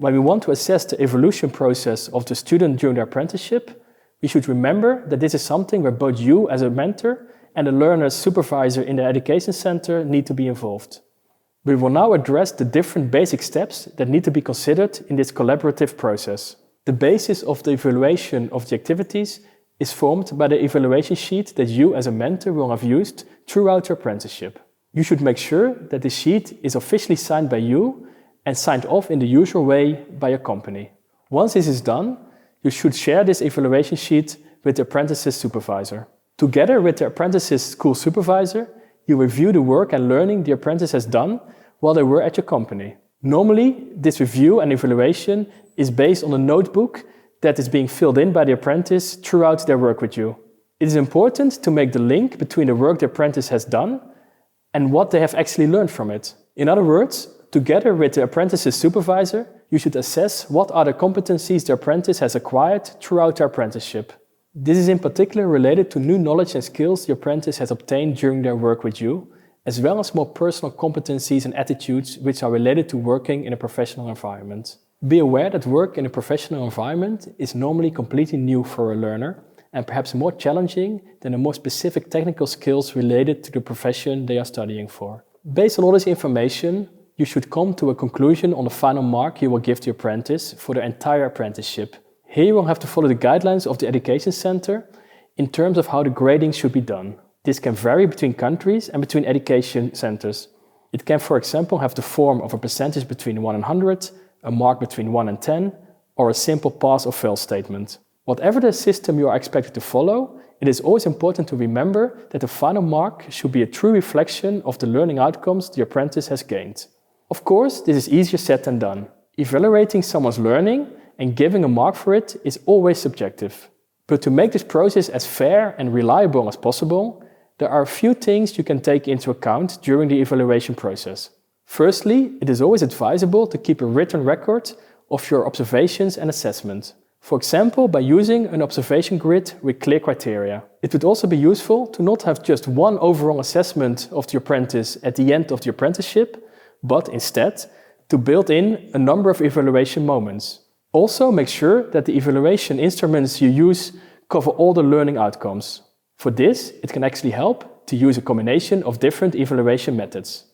When we want to assess the evolution process of the student during their apprenticeship, we should remember that this is something where both you as a mentor and the learner's supervisor in the education center need to be involved. We will now address the different basic steps that need to be considered in this collaborative process. The basis of the evaluation of the activities is formed by the evaluation sheet that you as a mentor will have used throughout your apprenticeship. You should make sure that the sheet is officially signed by you and signed off in the usual way by your company. Once this is done, you should share this evaluation sheet with the apprentice's supervisor. Together with the apprentice's school supervisor, you review the work and learning the apprentice has done while they were at your company. Normally, this review and evaluation is based on a notebook that is being filled in by the apprentice throughout their work with you. It is important to make the link between the work the apprentice has done and what they have actually learned from it. In other words, together with the apprentice's supervisor, you should assess what are the competencies the apprentice has acquired throughout their apprenticeship. This is in particular related to new knowledge and skills the apprentice has obtained during their work with you, as well as more personal competencies and attitudes which are related to working in a professional environment. Be aware that work in a professional environment is normally completely new for a learner and perhaps more challenging than the more specific technical skills related to the profession they are studying for. Based on all this information, you should come to a conclusion on the final mark you will give the apprentice for the entire apprenticeship. Here you will have to follow the guidelines of the education center in terms of how the grading should be done. This can vary between countries and between education centers. It can, for example, have the form of a percentage between 1 and 100, a mark between 1 and 10, or a simple pass or fail statement. Whatever the system you are expected to follow, it is always important to remember that the final mark should be a true reflection of the learning outcomes the apprentice has gained. Of course, this is easier said than done. Evaluating someone's learning and giving a mark for it is always subjective. But to make this process as fair and reliable as possible, there are a few things you can take into account during the evaluation process. Firstly, it is always advisable to keep a written record of your observations and assessment. For example, by using an observation grid with clear criteria. It would also be useful to not have just one overall assessment of the apprentice at the end of the apprenticeship, but instead to build in a number of evaluation moments. Also, make sure that the evaluation instruments you use cover all the learning outcomes. For this, it can actually help to use a combination of different evaluation methods.